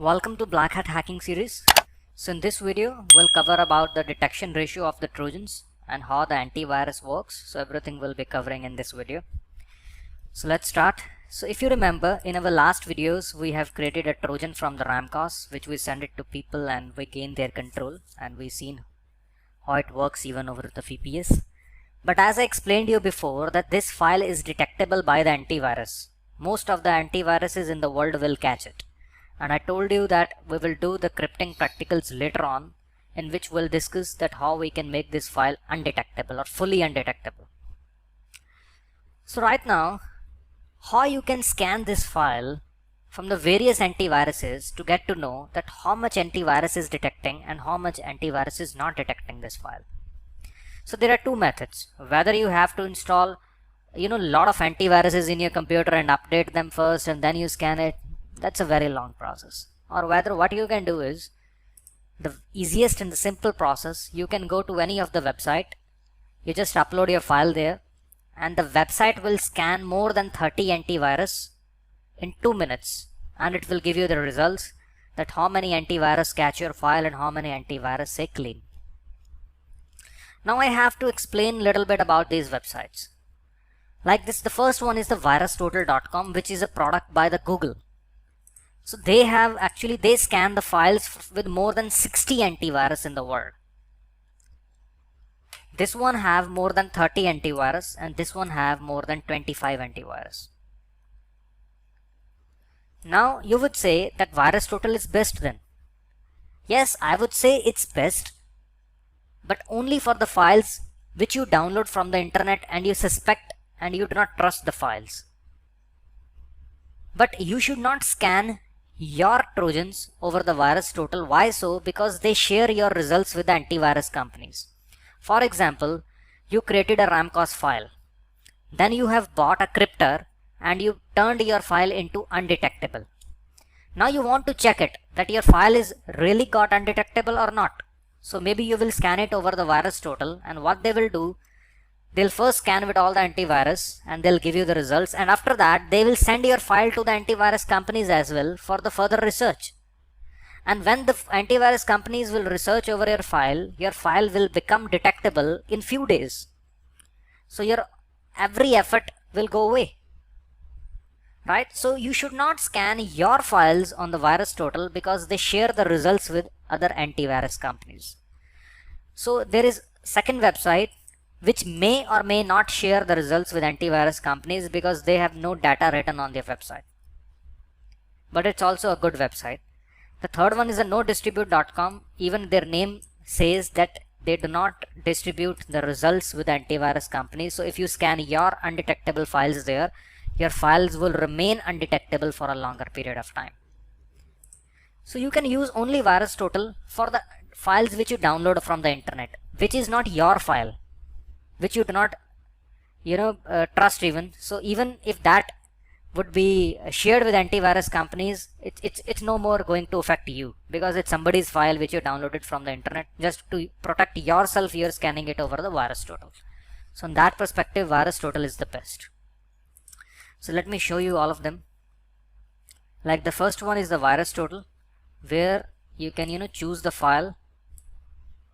Welcome to Black Hat Hacking series. So in this video, we'll cover about the detection ratio of the Trojans and how the antivirus works. So everything we'll be covering in this video. So let's start. So if you remember, in our last videos, we have created a Trojan from the Ramcos, which we send it to people and we gain their control, and we've seen how it works even over the VPS. But as I explained you before, that this file is detectable by the antivirus. Most of the antiviruses in the world will catch it. And I told you that we will do the crypting practicals later on, in which we'll discuss that how we can make this file undetectable or fully undetectable. So right now, how you can scan this file from the various antiviruses to get to know that how much antivirus is detecting and how much antivirus is not detecting this file. So there are two methods. Whether you have to install lot of antiviruses in your computer and update them first and then you scan it, that's a very long process. Or whether what you can do is the easiest and the simple process, you can go to any of the website, you just upload your file there, and the website will scan more than 30 antivirus in 2 minutes, and it will give you the results that how many antivirus catch your file and how many antivirus say clean. Now I have to explain a little bit about these websites. Like this, the first one is the virustotal.com, which is a product by the Google. So they scan the files with more than 60 antivirus in the world. This one have more than 30 antivirus and this one have more than 25 antivirus. Now you would say that VirusTotal is best then. Yes, I would say it's best, but only for the files which you download from the internet and you suspect and you do not trust the files. But you should not scan your Trojans over the VirusTotal. Why so? Because they share your results with the antivirus companies. For example, you created a Ramcos file. Then you have bought a crypter and you turned your file into undetectable. Now you want to check it that your file is really got undetectable or not. So maybe you will scan it over the VirusTotal, and what they will do, they'll first scan with all the antivirus and they'll give you the results, and after that they will send your file to the antivirus companies as well for the further research. And when the antivirus companies will research over your file will become detectable in few days. So your every effort will go away. Right? So you should not scan your files on the VirusTotal because they share the results with other antivirus companies. So there is second website which may or may not share the results with antivirus companies because they have no data written on their website. But it's also a good website. The third one is a nodistribute.com. Even their name says that they do not distribute the results with antivirus companies. So if you scan your undetectable files there, your files will remain undetectable for a longer period of time. So you can use only VirusTotal for the files which you download from the internet, which is not your file, which you do not trust even. So even if that would be shared with antivirus companies, it's no more going to affect you because it's somebody's file which you downloaded from the internet. Just to protect yourself, you're scanning it over the VirusTotal. So in that perspective, VirusTotal is the best. So let me show you all of them. Like the first one is the VirusTotal, where you can choose the file.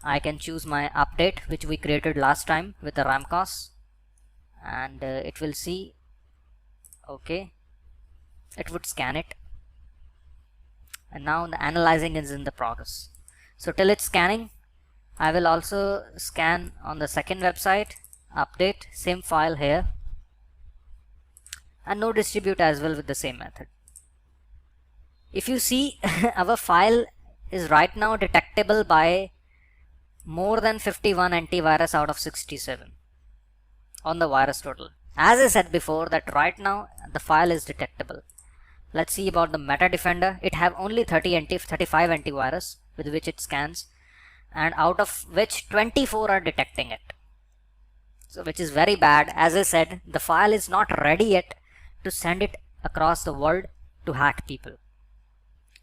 I can choose my update which we created last time with the Ramcos, and it will see, okay, it would scan it, and now the analyzing is in the progress. So till it's scanning, I will also scan on the second website, update, same file here, and nodistribute as well with the same method. If you see, our file is right now detectable by more than 51 antivirus out of 67 on the VirusTotal. As I said before, that right now the file is detectable. Let's see about the Meta Defender. It have only 35 antivirus with which it scans, and out of which 24 are detecting it. So which is very bad. As I said, the file is not ready yet to send it across the world to hack people.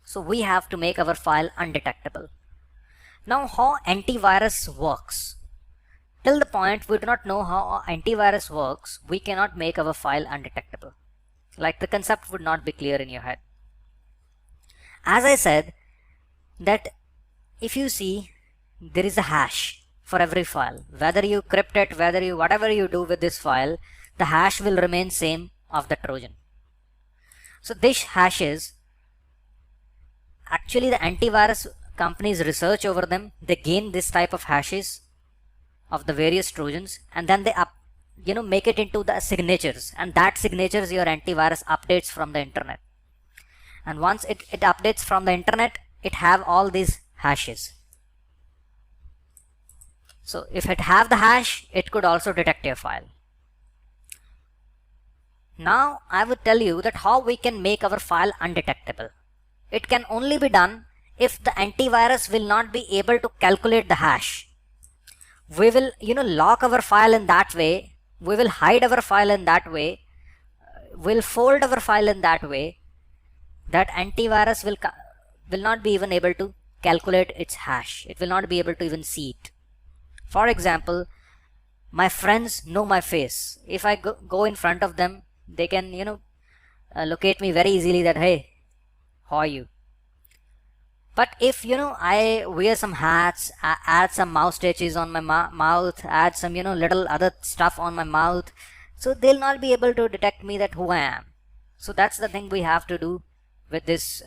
So we have to make our file undetectable. Now how antivirus works. Till the point we do not know how antivirus works, we cannot make our file undetectable. Like the concept would not be clear in your head. as I said, that if you see, there is a hash for every file. Whether you crypt it, whatever you do with this file, the hash will remain same of the Trojan. So this hashes, actually the antivirus companies research over them, they gain this type of hashes of the various Trojans, and then they make it into the signatures, and that signatures your antivirus updates from the internet. And once it updates from the internet, it have all these hashes. So if it have the hash, it could also detect your file. Now I would tell you that how we can make our file undetectable. It can only be done if the antivirus will not be able to calculate the hash. We will lock our file in that way, we will hide our file in that way, we'll fold our file in that way that antivirus will not be even able to calculate its hash. It will not be able to even see it. For example, my friends know my face. If I go in front of them, they can locate me very easily, that hey, how are you? But if I wear some hats, add some mouse stitches on my mouth, add some little other stuff on my mouth, so they'll not be able to detect me that who I am. So that's the thing we have to do with this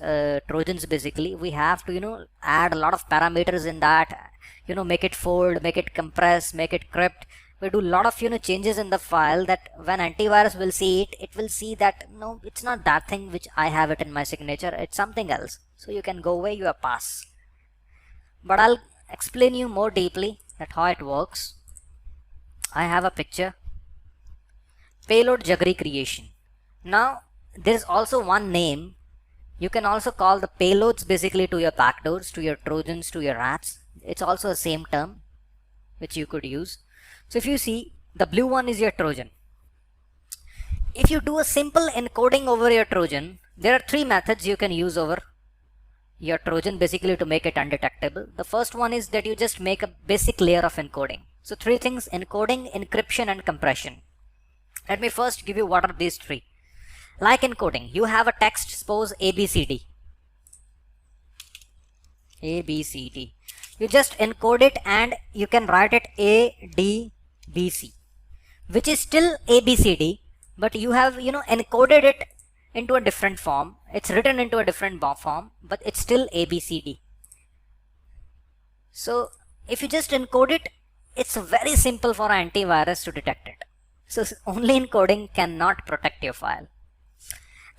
Trojans. Basically we have to add a lot of parameters in that, make it fold, make it compress, make it crypt. We do a lot of changes in the file, that when antivirus will see it, it will see that no, it's not that thing which I have it in my signature, it's something else. So you can go away, you pass. But I'll explain you more deeply that how it works. I have a picture, payload Jaggery creation. Now there is also one name. You can also call the payloads basically to your backdoors, to your Trojans, to your rats. It's also the same term which you could use. So if you see, the blue one is your Trojan. If you do a simple encoding over your Trojan, there are three methods you can use over your Trojan basically to make it undetectable. The first one is that you just make a basic layer of encoding. So three things: encoding, encryption, and compression. Let me first give you what are these three. Like encoding, you have a text, suppose ABCD. ABCD. You just encode it and you can write it ADBC, which is still ABCD, but you have encoded it into a different form. It's written into a different form, but it's still ABCD. So if you just encode it, it's very simple for antivirus to detect it. So only encoding cannot protect your file.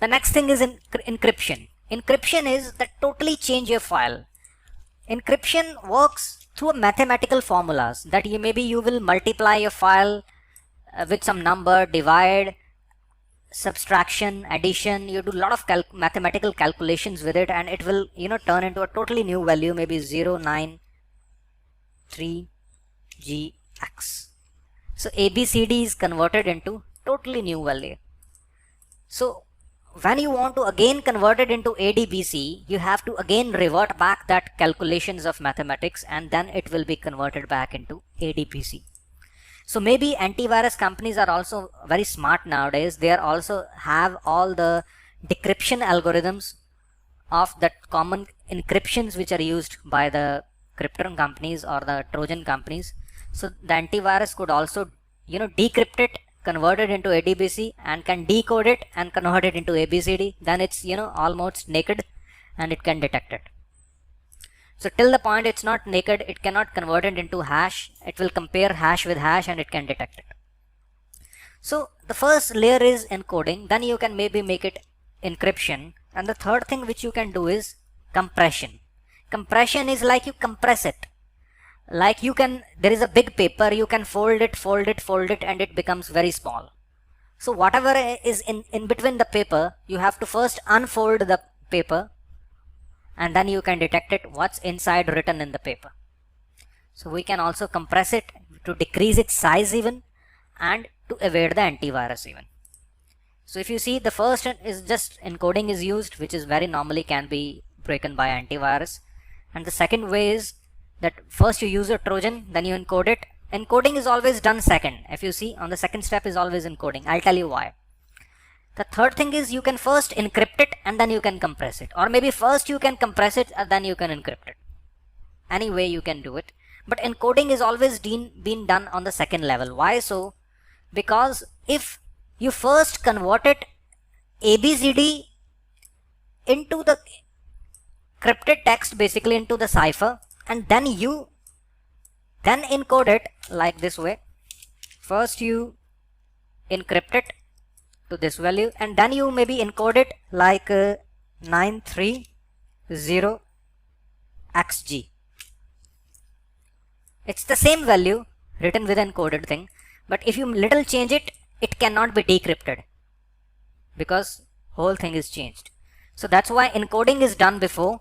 The next thing is encryption. Encryption is that totally change your file. Encryption works through mathematical formulas, that you will multiply your file with some number, divide, subtraction, addition. You do a lot of mathematical calculations with it, and it will turn into a totally new value, maybe 093GX. So ABCD is converted into totally new value. So when you want to again convert it into ADBC, you have to again revert back that calculations of mathematics, and then it will be converted back into ADBC. So maybe antivirus companies are also very smart nowadays. They are also have all the decryption algorithms of that common encryptions which are used by the crypton companies or the Trojan companies. So the antivirus could also decrypt it, convert it into ADBC, and can decode it and convert it into ABCD. Then it's almost naked and it can detect it. So till the point it's not naked, it cannot convert it into hash. It will compare hash with hash and it can detect it. So the first layer is encoding, then you can maybe make it encryption, and the third thing which you can do is compression. Compression is like you compress it. Like there is a big paper, you can fold it, and it becomes very small. So whatever is in between the paper, you have to first unfold the paper, and then you can detect it, what's inside written in the paper. So we can also compress it to decrease its size even, and to evade the antivirus even. So if you see, the first is just encoding is used, which is very normally can be broken by antivirus. And the second way is that first you use a Trojan, then you encode it. Encoding is always done second. If you see, on the second step is always encoding. I'll tell you why. The third thing is you can first encrypt it and then you can compress it, or maybe first you can compress it and then you can encrypt it. Any way you can do it, but encoding is always been done on the second level. Why so? Because if you first convert it ABCD into the encrypted text, basically into the cipher, and then you encode it like this way. First you encrypt it to this value and then you maybe encode it like 930xg. It's the same value written with encoded thing, but if you little change it, it cannot be decrypted because whole thing is changed. So that's why encoding is done before,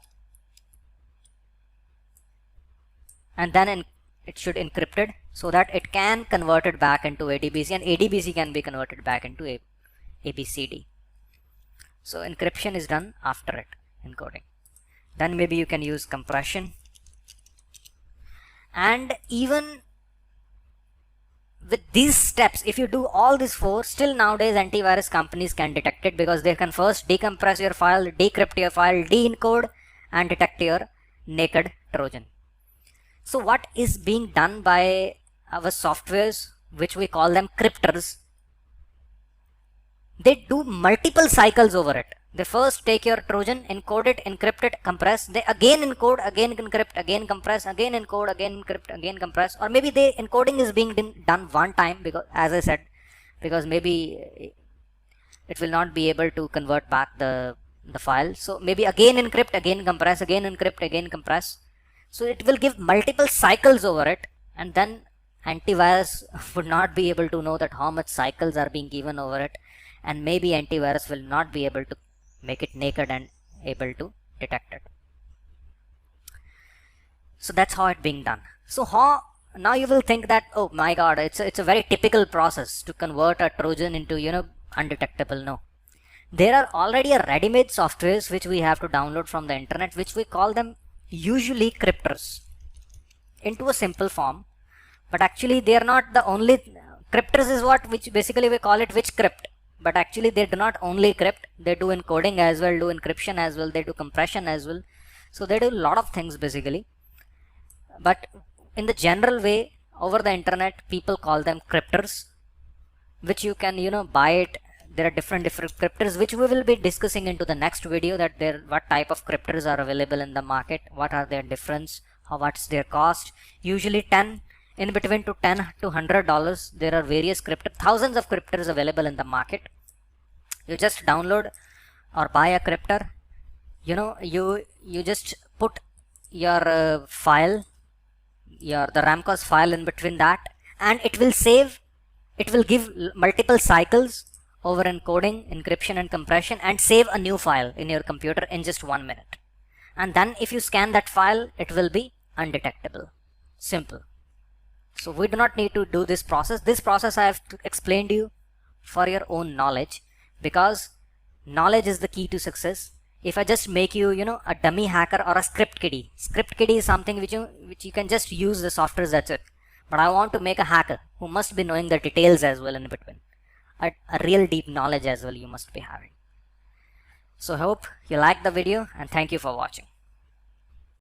and then it should encrypted so that it can convert it back into ADBC, and ADBC can be converted back into ABCD. So encryption is done after it, encoding. Then maybe you can use compression. And even with these steps, if you do all these four, still nowadays antivirus companies can detect it, because they can first decompress your file, decrypt your file, de-encode, and detect your naked Trojan. So what is being done by our softwares, which we call them cryptors, they do multiple cycles over it. They first take your Trojan, encode it, encrypt it, compress, they again encode, again encrypt, again compress, again encode, again encrypt, again compress, or maybe the encoding is being done one time, because as I said, because maybe it will not be able to convert back the file. So maybe again encrypt, again compress, again encrypt, again compress. So it will give multiple cycles over it, and then antivirus would not be able to know that how much cycles are being given over it, and maybe antivirus will not be able to make it naked and able to detect it. So that's how it's being done. So how now you will think that, oh my god, it's a very typical process to convert a Trojan into undetectable. No, there are already a ready-made softwares which we have to download from the internet, which we call them usually cryptors, into a simple form. But actually they are not the only cryptors, is what which basically we call it which crypt. But actually they do not only crypt, they do encoding as well, do encryption as well, they do compression as well. So they do a lot of things basically. But in the general way, over the internet, people call them cryptors, which you can buy it. There are different cryptors which we will be discussing into the next video, that what type of cryptors are available in the market, what are their difference, what's their cost. Usually in between to $10 to $100, there are various cryptors, thousands of cryptors available in the market. You just download or buy a cryptor. You just put your file, the Ramcos file in between that, and it will save. It will give multiple cycles over encoding, encryption, and compression, and save a new file in your computer in just 1 minute. And then if you scan that file, it will be undetectable. Simple. So we do not need to do this process. This process I have explained to you for your own knowledge, because knowledge is the key to success. If I just make you, a dummy hacker or a script kiddie. Script kiddie is something which you can just use the software, that's it. But I want to make a hacker who must be knowing the details as well in between. A real deep knowledge as well you must be having. So hope you liked the video, and thank you for watching.